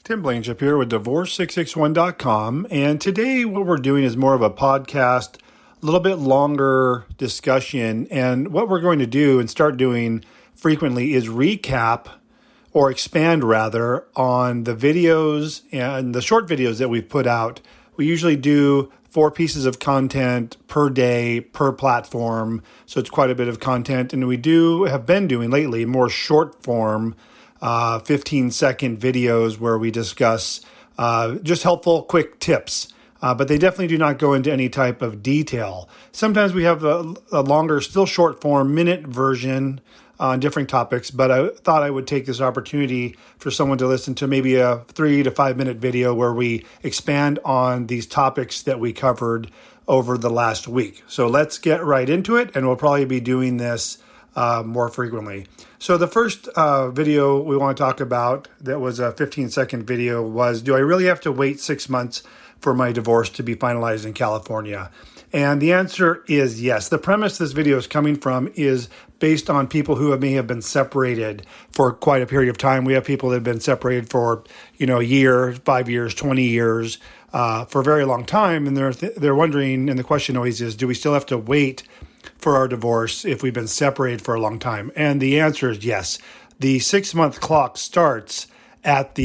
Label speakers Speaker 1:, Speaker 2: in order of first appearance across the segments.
Speaker 1: Tim Blanchip here with Divorce661.com. And today what we're doing is more of a podcast, a little bit longer discussion. And what we're going to do and start doing frequently is recap or expand rather on the videos and the short videos that we've put out. We usually do 4 pieces of content per day, per platform. So it's quite a bit of content. And we have been doing lately more short form 15-second videos where we discuss just helpful, quick tips. But they definitely do not go into any type of detail. Sometimes we have a longer, still short form, minute version on different topics. But I thought I would take this opportunity for someone to listen to maybe a 3 to 5 minute video where we expand on these topics that we covered over the last week. So let's get right into it. And we'll probably be doing this more frequently. So the first video we want to talk about that was a 15-second video was, do I really have to wait 6 months for my divorce to be finalized in California? And the answer is yes. The premise this video is coming from is based on people who may have been separated for quite a period of time. We have people that have been separated for, a year, 5 years, 20 years, for a very long time. And they're wondering, and the question always is, do we still have to wait for our divorce if we've been separated for a long time? And the answer is yes. The 6-month clock starts at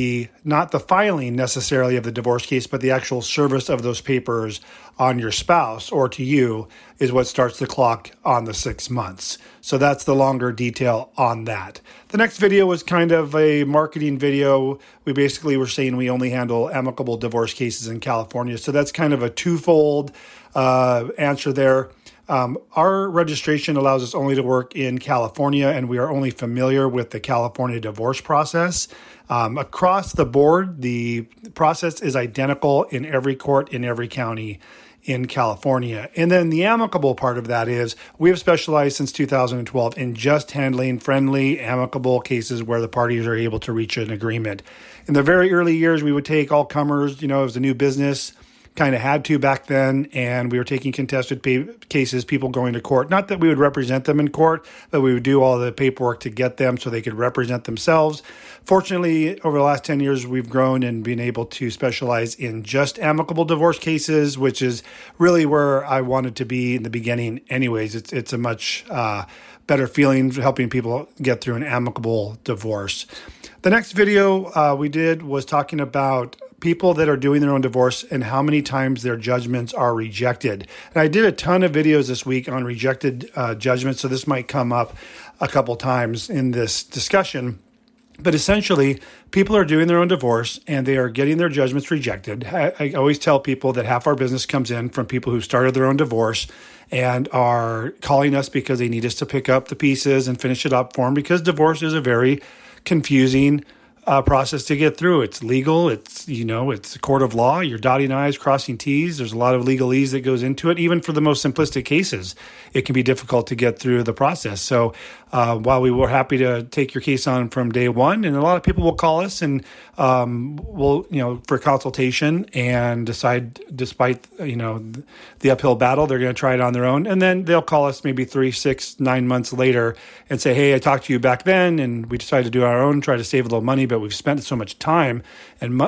Speaker 1: not the filing necessarily of the divorce case, but the actual service of those papers on your spouse or to you is what starts the clock on the 6 months. So that's the longer detail on that. The next video was kind of a marketing video. We basically were saying we only handle amicable divorce cases in California. So that's kind of a twofold answer there. Our registration allows us only to work in California, and we are only familiar with the California divorce process. Across the board, the process is identical in every court in every county in California. And then the amicable part of that is we have specialized since 2012 in just handling friendly, amicable cases where the parties are able to reach an agreement. In the very early years, we would take all comers, it was a new business. Kind of had to back then, and we were taking contested cases, people going to court. Not that we would represent them in court, but we would do all the paperwork to get them so they could represent themselves. Fortunately, over the last 10 years, we've grown and been able to specialize in just amicable divorce cases, which is really where I wanted to be in the beginning anyways. It's a much better feeling helping people get through an amicable divorce. The next video we did was talking about people that are doing their own divorce and how many times their judgments are rejected. And I did a ton of videos this week on rejected judgments, so this might come up a couple times in this discussion. But essentially, people are doing their own divorce and they are getting their judgments rejected. I always tell people that half our business comes in from people who started their own divorce and are calling us because they need us to pick up the pieces and finish it up for them, because divorce is a very confusing process to get through. It's legal. It's a court of law. You're dotting I's, crossing T's. There's a lot of legalese that goes into it. Even for the most simplistic cases, it can be difficult to get through the process. So while we were happy to take your case on from day one, and a lot of people will call us and for consultation and decide, despite the uphill battle, they're going to try it on their own, and then they'll call us maybe 3, 6, 9 months later and say, "Hey, I talked to you back then, and we decided to do our own, try to save a little money, but we've spent so much time and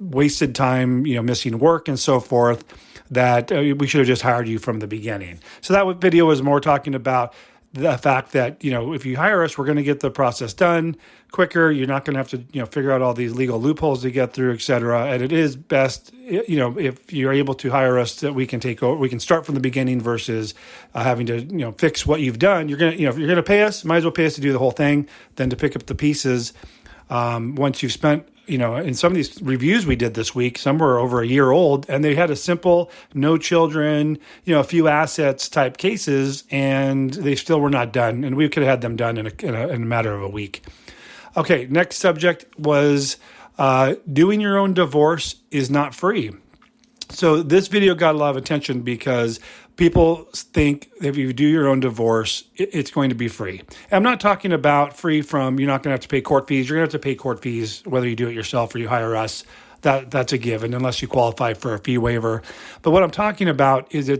Speaker 1: wasted time, missing work and so forth, that we should have just hired you from the beginning." So that video was more talking about the fact that, if you hire us, we're going to get the process done quicker. You're not going to have to, figure out all these legal loopholes to get through, et cetera. And it is best, if you're able to hire us, that we can take over, we can start from the beginning versus having to, fix what you've done. You're going to, if you're going to pay us, might as well pay us to do the whole thing than to pick up the pieces. Once you've spent, in some of these reviews we did this week, some were over a year old, and they had a simple, no children, a few assets type cases, and they still were not done. And we could have had them done in a matter of a week. Okay, next subject was doing your own divorce is not free. So this video got a lot of attention because people think if you do your own divorce, it's going to be free. I'm not talking about free from you're not going to have to pay court fees. You're going to have to pay court fees whether you do it yourself or you hire us. That's a given unless you qualify for a fee waiver. But what I'm talking about is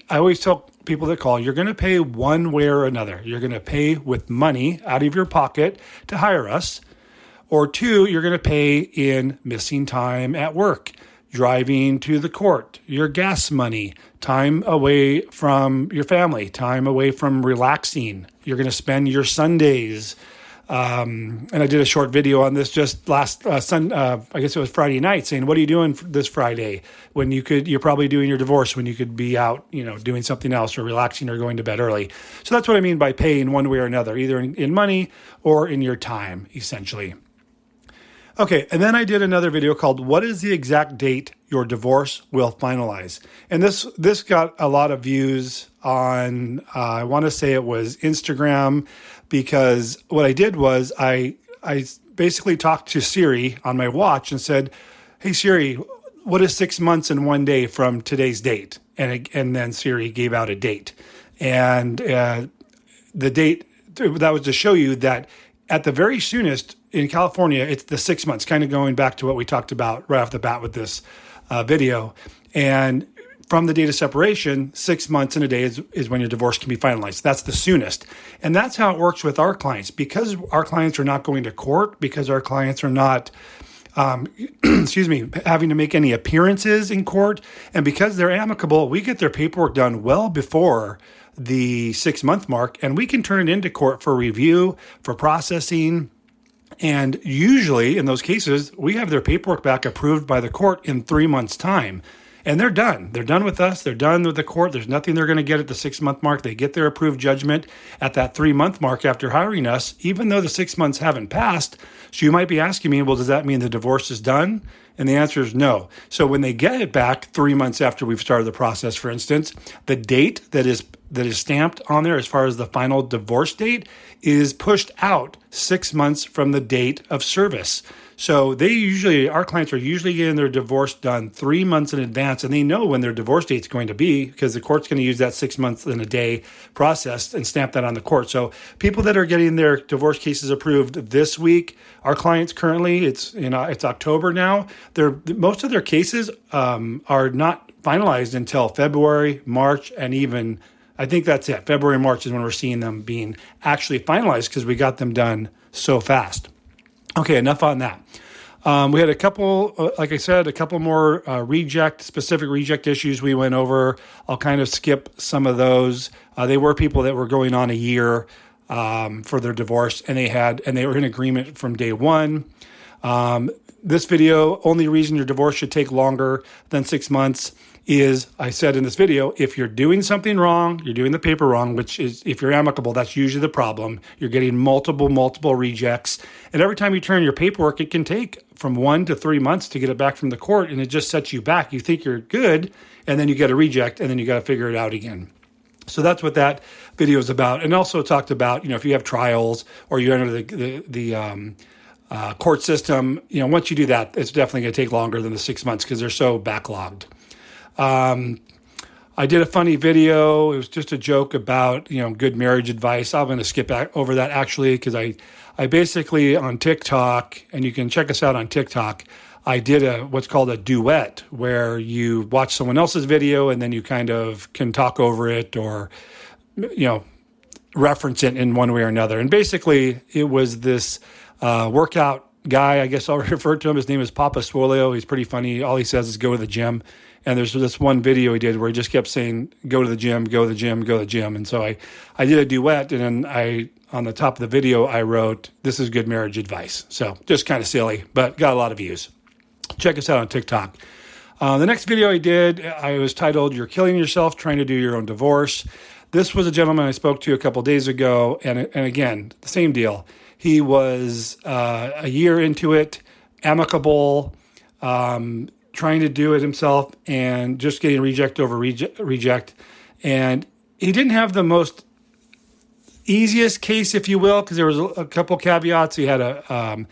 Speaker 1: I always tell people that call, you're going to pay one way or another. You're going to pay with money out of your pocket to hire us, Or two, you're going to pay in missing time at work, driving to the court, your gas money, time away from your family, time away from relaxing. You're going to spend your Sundays. And I did a short video on this just last I guess it was Friday night, saying, what are you doing this Friday when you're probably doing your divorce, when you could be out, doing something else or relaxing or going to bed early. So that's what I mean by paying one way or another, either in money or in your time, essentially. Okay, and then I did another video called What is the exact date your divorce will finalize? And this got a lot of views on, I want to say it was Instagram, because what I did was I basically talked to Siri on my watch and said, hey Siri, what is 6 months and 1 day from today's date? And then Siri gave out a date. And the date, that was to show you that at the very soonest in California, it's the 6 months, kind of going back to what we talked about right off the bat with this video. And from the date of separation, 6 months and a day is when your divorce can be finalized. That's the soonest. And that's how it works with our clients. Because our clients are not going to court, because our clients are not, having to make any appearances in court, and because they're amicable, we get their paperwork done well before the 6 month mark, and we can turn it into court for review, for processing. And usually in those cases, we have their paperwork back approved by the court in 3 months' time. And they're done. They're done with us. They're done with the court. There's nothing they're going to get at the 6 month mark. They get their approved judgment at that 3 month mark after hiring us, even though the 6 months haven't passed. So you might be asking me, well, does that mean the divorce is done? And the answer is no. So when they get it back 3 months after we've started the process, for instance, the date that is stamped on there as far as the final divorce date is pushed out 6 months from the date of service. So our clients are usually getting their divorce done 3 months in advance, and they know when their divorce date is going to be because the court's going to use that 6 months and a day process and stamp that on the court. So people that are getting their divorce cases approved this week, our clients currently, it's October now. Most of their cases are not finalized until February, March, and even I think that's it. February, March is when we're seeing them being actually finalized because we got them done so fast. Okay, enough on that. We had a couple, like I said, a couple more specific reject issues we went over. I'll kind of skip some of those. They were people that were going on a year for their divorce, and they were in agreement from day one. This video, only reason your divorce should take longer than 6 months is, I said in this video, if you're doing something wrong, you're doing the paper wrong, which is, if you're amicable, that's usually the problem. You're getting multiple rejects. And every time you turn your paperwork, it can take from 1 to 3 months to get it back from the court, and it just sets you back. You think you're good, and then you get a reject, and then you got to figure it out again. So that's what that video is about. And also talked about, if you have trials or you enter the court system, once you do that, it's definitely going to take longer than the 6 months because they're so backlogged. I did a funny video. It was just a joke about, good marriage advice. I'm going to skip over that actually because I basically on TikTok, and you can check us out on TikTok, I did what's called a duet where you watch someone else's video and then you kind of can talk over it or, reference it in one way or another. And basically it was this workout guy, I guess I'll refer to him. His name is Papa Swolio. He's pretty funny. All he says is go to the gym. And there's this one video he did where he just kept saying, go to the gym, go to the gym, go to the gym. And so I did a duet, and then on the top of the video, I wrote, this is good marriage advice. So just kind of silly, but got a lot of views. Check us out on TikTok. The next video I did, I was titled, You're Killing Yourself Trying to Do Your Own Divorce. This was a gentleman I spoke to a couple days ago. And again, the same deal. He was a year into it, amicable, trying to do it himself and just getting reject over reject. And he didn't have the most easiest case, if you will, because there was a couple caveats. He had a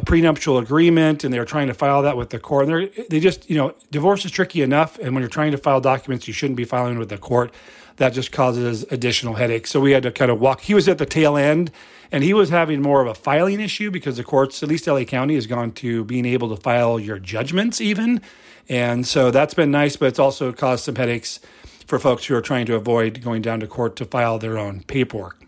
Speaker 1: prenuptial agreement, and they were trying to file that with the court. And they just, divorce is tricky enough. And when you're trying to file documents you shouldn't be filing with the court, that just causes additional headaches. So we had to kind of walk. He was at the tail end, and he was having more of a filing issue because the courts, at least LA County, has gone to being able to file your judgments even. And so that's been nice, but it's also caused some headaches for folks who are trying to avoid going down to court to file their own paperwork.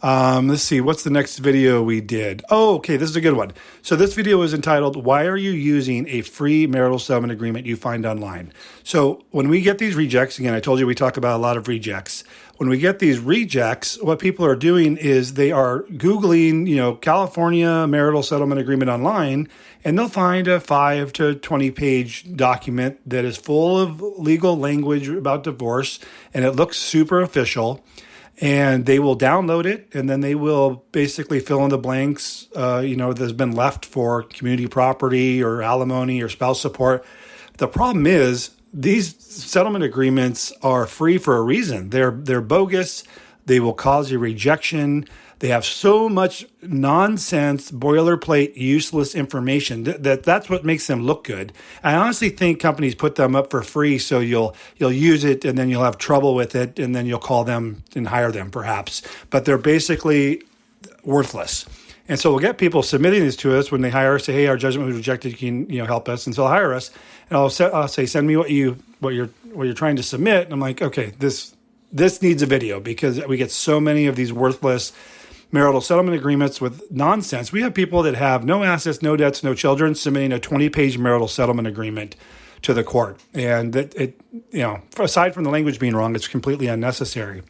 Speaker 1: Let's see, what's the next video we did? Oh, okay, this is a good one. So this video is entitled, Why Are You Using a Free Marital Settlement Agreement You Find Online? So when we get these rejects, again, I told you we talk about a lot of rejects. When we get these rejects, what people are doing is they are Googling, California Marital Settlement Agreement online, and they'll find a 5 to 20 page document that is full of legal language about divorce, and it looks super official. And they will download it, and then they will basically fill in the blanks, that's been left for community property or alimony or spouse support. The problem is these settlement agreements are free for a reason. They're bogus. They will cause a rejection. They have so much nonsense, boilerplate, useless information that's what makes them look good. I honestly think companies put them up for free so you'll use it and then you'll have trouble with it and then you'll call them and hire them perhaps. But they're basically worthless. And so we'll get people submitting these to us when they hire us, say, hey, our judgment was rejected, can you help us? And so they'll hire us and I'll say, send me what you're trying to submit. And I'm like, okay, this needs a video because we get so many of these worthless marital settlement agreements with nonsense. We have people that have no assets, no debts, no children submitting a 20-page marital settlement agreement to the court. And aside from the language being wrong, it's completely unnecessary.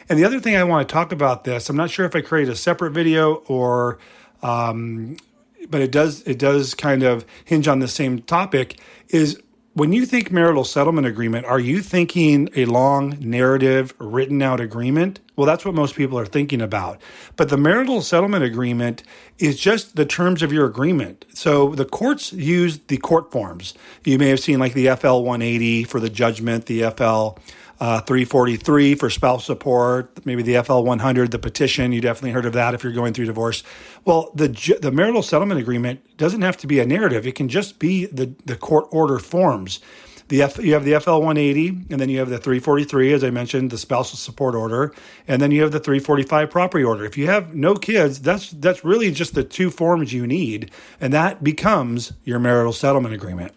Speaker 1: And the other thing I want to talk about this, I'm not sure if I created a separate video or, but it does kind of hinge on the same topic, is when you think marital settlement agreement, are you thinking a long narrative written out agreement? Well, that's what most people are thinking about. But the marital settlement agreement is just the terms of your agreement. So the courts use the court forms. You may have seen like the FL 180 for the judgment, the FL 343 for spouse support, maybe the FL 100, the petition. You definitely heard of that if you're going through divorce. Well, the marital settlement agreement doesn't have to be a narrative. It can just be the court order forms. You have the FL 180, and then you have the 343, as I mentioned, the spousal support order, and then you have the 345 property order. If you have no kids, that's really just the two forms you need, and that becomes your marital settlement agreement.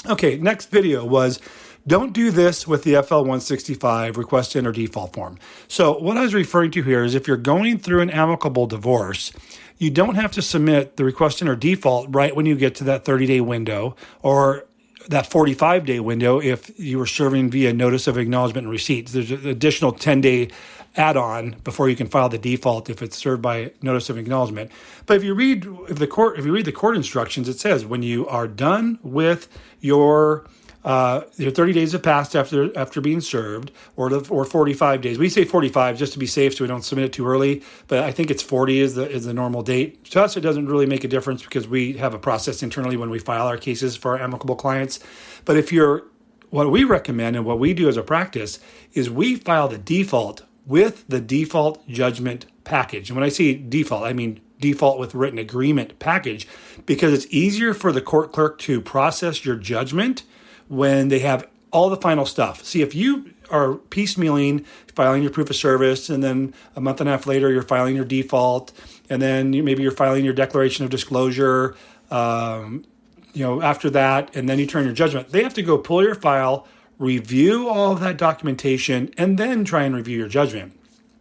Speaker 1: Okay, next video was, don't do this with the FL 165 request to enter default form. So what I was referring to here is if you're going through an amicable divorce, you don't have to submit the request to enter default right when you get to that 30-day window or that 45-day window if you were serving via notice of acknowledgement and receipt. There's an additional 10-day add-on before you can file the default if it's served by notice of acknowledgement. But if you read the court instructions, it says when you are done with your 30 days have passed after being served, or 45 days. We say 45 just to be safe, so we don't submit it too early. But I think it's 40 is the normal date. To us, it doesn't really make a difference because we have a process internally when we file our cases for our amicable clients. But what we recommend and what we do as a practice is we file the default with the default judgment package. And when I say default, I mean default with written agreement package, because it's easier for the court clerk to process your judgment when they have all the final stuff. See, if you are piecemealing, filing your proof of service, and then a month and a half later, you're filing your default, and then maybe you're filing your declaration of disclosure, after that, and then you turn your judgment. They have to go pull your file, review all of that documentation, and then try and review your judgment.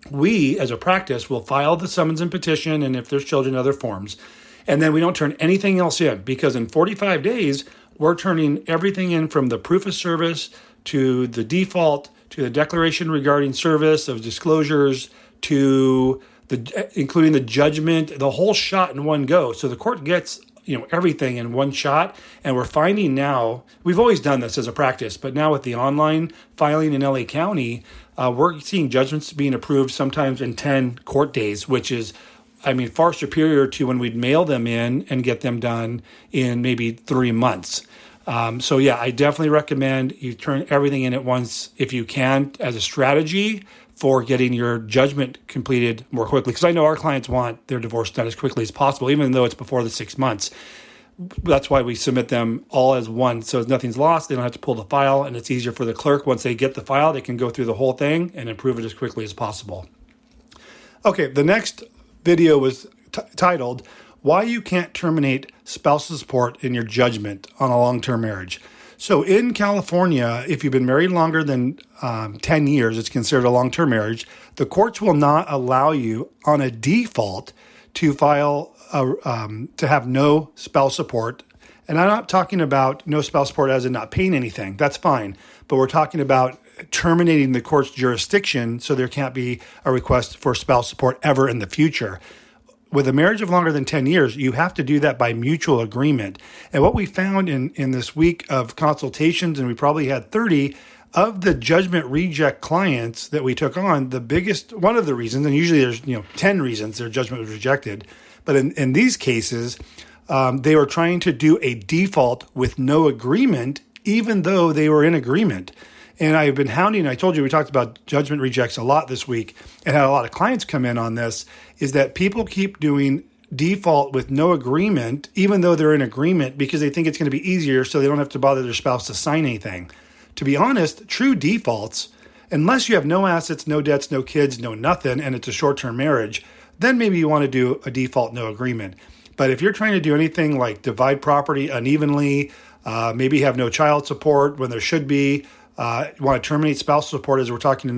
Speaker 1: We, as a practice, will file the summons and petition, and if there's children, other forms. And then we don't turn anything else in, because in 45 days, we're turning everything in from the proof of service to the default to the declaration regarding service of disclosures to including the judgment, the whole shot in one go. So the court gets everything in one shot. And we're finding now, we've always done this as a practice, but now with the online filing in LA County, we're seeing judgments being approved sometimes in 10 court days, which is far superior to when we'd mail them in and get them done in maybe 3 months. I definitely recommend you turn everything in at once if you can as a strategy for getting your judgment completed more quickly. Because I know our clients want their divorce done as quickly as possible, even though it's before the 6 months. That's why we submit them all as one. So nothing's lost. They don't have to pull the file, and it's easier for the clerk. Once they get the file, they can go through the whole thing and approve it as quickly as possible. Okay, the next video was titled, Why You Can't Terminate Spousal Support in Your Judgment on a Long-Term Marriage. So in California, if you've been married longer than 10 years, it's considered a long-term marriage. The courts will not allow you on a default to file to have no spouse support. And I'm not talking about no spouse support as in not paying anything. That's fine. But we're talking about terminating the court's jurisdiction so there can't be a request for spouse support ever in the future. With a marriage of longer than 10 years, you have to do that by mutual agreement. And what we found in this week of consultations, and we probably had 30, of the judgment reject clients that we took on, the biggest, one of the reasons, and usually there's 10 reasons their judgment was rejected, but in these cases, they were trying to do a default with no agreement, even though they were in agreement. And I've been hounding, I told you we talked about judgment rejects a lot this week and had a lot of clients come in on this, is that people keep doing default with no agreement, even though they're in agreement, because they think it's going to be easier so they don't have to bother their spouse to sign anything. To be honest, true defaults, unless you have no assets, no debts, no kids, no nothing, and it's a short-term marriage, then maybe you want to do a default no agreement. But if you're trying to do anything like divide property unevenly, maybe have no child support when there should be, you want to terminate spousal support, as we're talking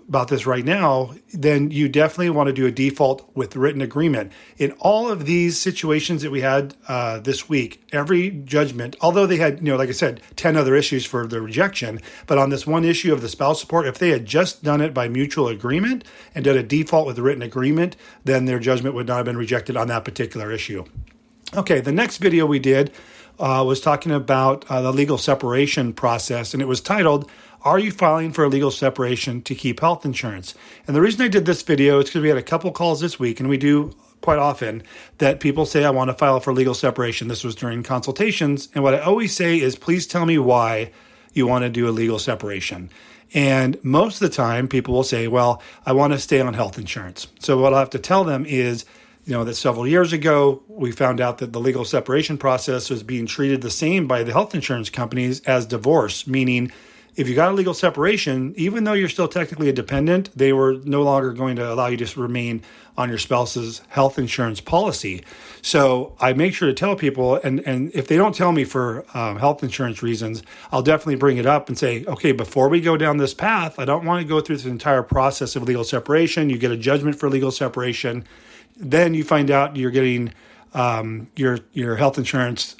Speaker 1: about this right now, then you definitely want to do a default with written agreement. In all of these situations that we had this week, every judgment, although they had, like I said, 10 other issues for the rejection, but on this one issue of the spouse support, if they had just done it by mutual agreement and done a default with a written agreement, then their judgment would not have been rejected on that particular issue. Okay, the next video we did was talking about the legal separation process, and it was titled, "Are you filing for a legal separation to keep health insurance?" And the reason I did this video is because we had a couple calls this week, and we do quite often, that people say, "I want to file for legal separation." This was during consultations, and what I always say is, please tell me why you want to do a legal separation. And most of the time, people will say, well, I want to stay on health insurance. So what I have to tell them is, that several years ago, we found out that the legal separation process was being treated the same by the health insurance companies as divorce, meaning if you got a legal separation, even though you're still technically a dependent, they were no longer going to allow you to remain on your spouse's health insurance policy. So I make sure to tell people, and if they don't tell me for health insurance reasons, I'll definitely bring it up and say, okay, before we go down this path, I don't want to go through this entire process of legal separation. You get a judgment for legal separation. Then you find out you're getting your health insurance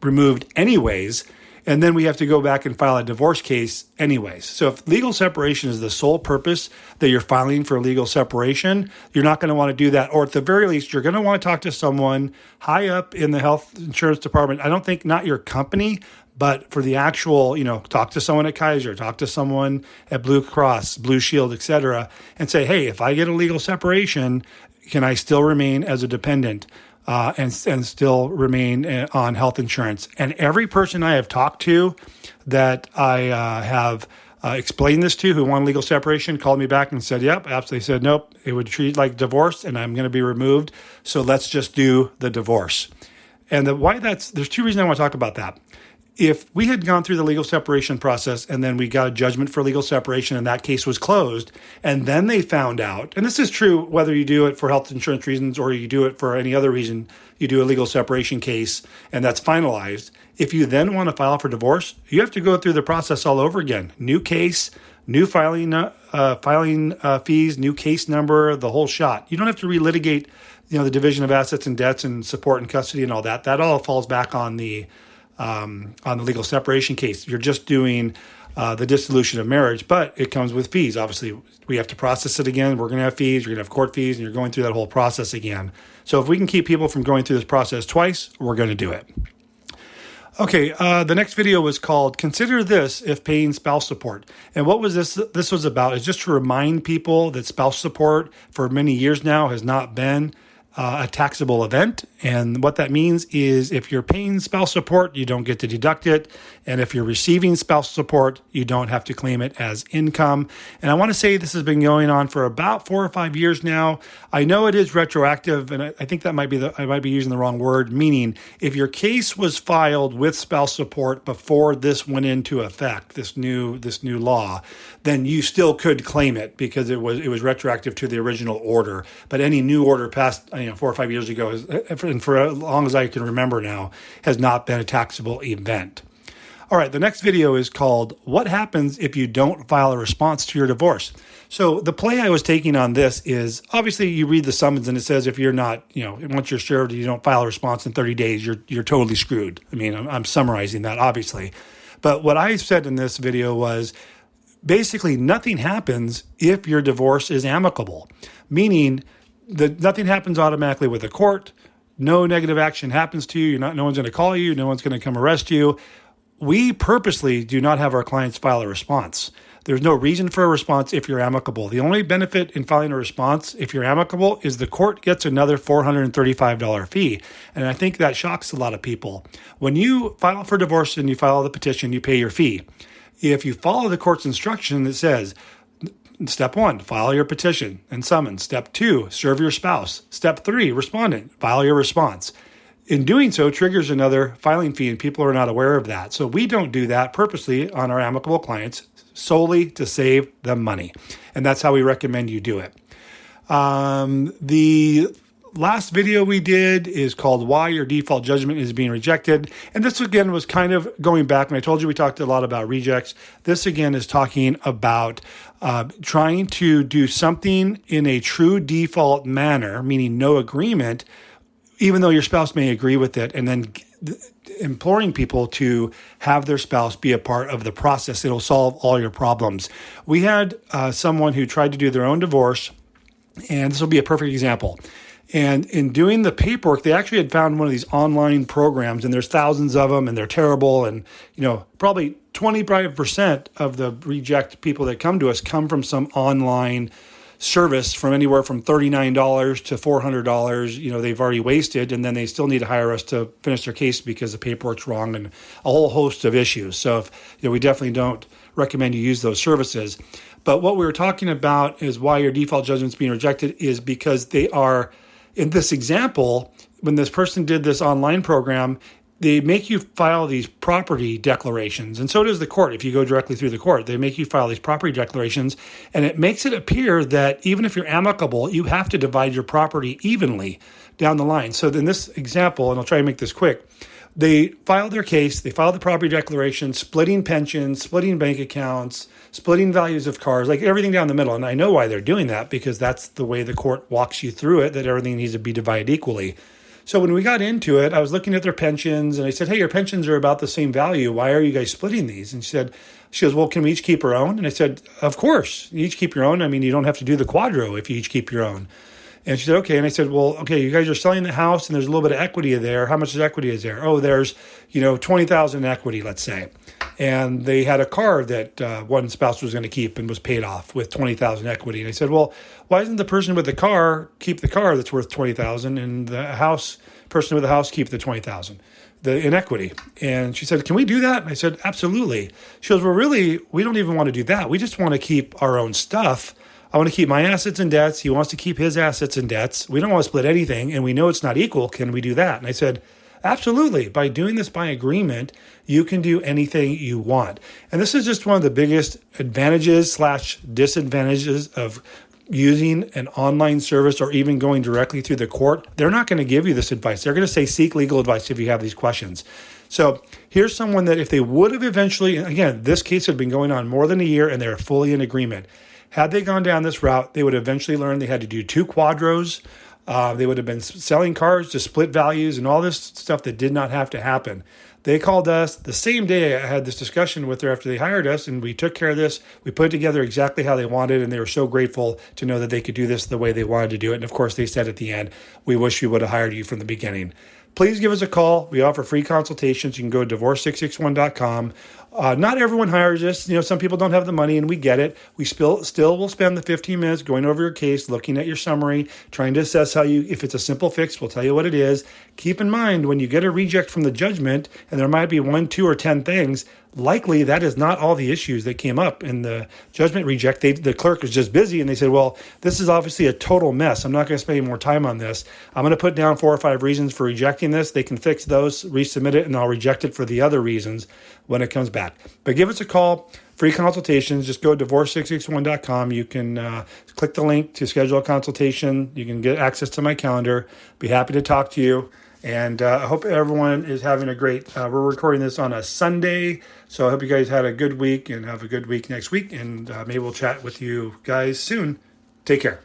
Speaker 1: removed anyways, and then we have to go back and file a divorce case anyways. So if legal separation is the sole purpose that you're filing for legal separation, you're not going to want to do that. Or at the very least, you're going to want to talk to someone high up in the health insurance department. I don't think not your company, but for the actual, talk to someone at Kaiser, talk to someone at Blue Cross, Blue Shield, et cetera, and say, hey, if I get a legal separation, can I still remain as a dependent and still remain on health insurance? And every person I have talked to that I have explained this to who wanted legal separation called me back and said, yep, absolutely. They said, nope, it would treat like divorce and I'm going to be removed. So let's just do the divorce. And there's two reasons I want to talk about that. If we had gone through the legal separation process and then we got a judgment for legal separation and that case was closed, and then they found out, and this is true whether you do it for health insurance reasons or you do it for any other reason, you do a legal separation case and that's finalized. If you then want to file for divorce, you have to go through the process all over again. New case, new filing fees, new case number, the whole shot. You don't have to relitigate, the division of assets and debts and support and custody and all that. That all falls back on the legal separation case. You're just doing the dissolution of marriage, but it comes with fees. Obviously, we have to process it again. We're going to have fees. You're going to have court fees, and you're going through that whole process again. So if we can keep people from going through this process twice, we're going to do it. Okay, the next video was called "Consider This If Paying Spouse Support." And what was this? This was about is just to remind people that spouse support for many years now has not been a taxable event. And what that means is if you're paying spouse support, you don't get to deduct it. And if you're receiving spouse support, you don't have to claim it as income. And I want to say this has been going on for about 4 or 5 years now. I know it is retroactive, and I think that I might be using the wrong word, meaning if your case was filed with spouse support before this went into effect, this new law, then you still could claim it because it was retroactive to the original order. But any new order passed 4 or 5 years ago, and for as long as I can remember now, has not been a taxable event. All right, the next video is called What Happens If You Don't File a Response to Your Divorce? So the play I was taking on this is, obviously you read the summons and it says if you're not, once you're served and you don't file a response in 30 days, you're totally screwed. I mean, I'm summarizing that, obviously. But what I said in this video was basically nothing happens if your divorce is amicable, meaning that nothing happens automatically with the court. No negative action happens to you. No one's going to call you. No one's going to come arrest you. We purposely do not have our clients file a response. There's no reason for a response if you're amicable. The only benefit in filing a response if you're amicable is the court gets another $435 fee. And I think that shocks a lot of people. When you file for divorce and you file the petition, you pay your fee. If you follow the court's instruction that says, step 1, file your petition and summons. Step 2, serve your spouse. Step 3, respondent, file your response. In doing so, triggers another filing fee, and people are not aware of that. So we don't do that purposely on our amicable clients solely to save them money. And that's how we recommend you do it. The last video we did is called Why Your Default Judgment is Being Rejected. And this, again, was kind of going back. And I told you we talked a lot about rejects. This, again, is talking about trying to do something in a true default manner, meaning no agreement, even though your spouse may agree with it, and then imploring people to have their spouse be a part of the process. It'll solve all your problems. We had someone who tried to do their own divorce, and this will be a perfect example. And in doing the paperwork, they actually had found one of these online programs, and there's thousands of them, and they're terrible. And, probably 25% of the reject people that come to us come from some online service from anywhere from $39 to $400, they've already wasted, and then they still need to hire us to finish their case because the paperwork's wrong and a whole host of issues. So we definitely don't recommend you use those services. But what we were talking about is why your default judgment's being rejected is because they are, in this example, when this person did this online program, they make you file these property declarations, and so does the court. If you go directly through the court, they make you file these property declarations, and it makes it appear that even if you're amicable, you have to divide your property evenly down the line. So in this example, and I'll try to make this quick, they filed their case, they filed the property declaration, splitting pensions, splitting bank accounts, splitting values of cars, like everything down the middle. And I know why they're doing that, because that's the way the court walks you through it, that everything needs to be divided equally. So when we got into it, I was looking at their pensions, and I said, hey, your pensions are about the same value. Why are you guys splitting these? And she goes, well, can we each keep our own? And I said, of course, you each keep your own. I mean, you don't have to do the quadro if you each keep your own. And she said, okay. And I said, well, okay, you guys are selling the house and there's a little bit of equity there. How much equity is there? Oh, there's, 20,000 equity, let's say. And they had a car that one spouse was going to keep and was paid off with 20,000 equity. And I said, well, why doesn't the person with the car keep the car that's worth 20,000 and the person with the house keep the 20,000 in equity? And she said, can we do that? And I said, absolutely. She goes, well, really, we don't even want to do that. We just want to keep our own stuff. I want to keep my assets and debts. He wants to keep his assets and debts. We don't want to split anything, and we know it's not equal. Can we do that? And I said, absolutely. By doing this by agreement, you can do anything you want. And this is just one of the biggest advantages/disadvantages of using an online service or even going directly through the court. They're not going to give you this advice. They're going to say, seek legal advice if you have these questions. So here's someone that if they would have eventually, again, this case had been going on more than a year and they're fully in agreement. Had they gone down this route, they would eventually learn they had to do 2 quadros. They would have been selling cars to split values and all this stuff that did not have to happen. They called us the same day. I had this discussion with her after they hired us, and we took care of this. We put it together exactly how they wanted, and they were so grateful to know that they could do this the way they wanted to do it. And of course, they said at the end, we wish we would have hired you from the beginning. Please give us a call. We offer free consultations. You can go to divorce661.com. Not everyone hires us. Some people don't have the money, and we get it. We still will spend the 15 minutes going over your case, looking at your summary, trying to assess if it's a simple fix, we'll tell you what it is. Keep in mind, when you get a reject from the judgment, and there might be 1, 2, or 10 things, likely that is not all the issues that came up in the judgment reject. The clerk was just busy, and they said, well, this is obviously a total mess. I'm not going to spend any more time on this. I'm going to put down 4 or 5 reasons for rejecting this. They can fix those, resubmit it, and I'll reject it for the other reasons when it comes back. But give us a call, free consultations. Just go to divorce661.com. You can click the link to schedule a consultation. You can get access to my calendar. Be happy to talk to you. And I hope everyone is having a great, we're recording this on a Sunday. So I hope you guys had a good week and have a good week next week. And maybe we'll chat with you guys soon. Take care.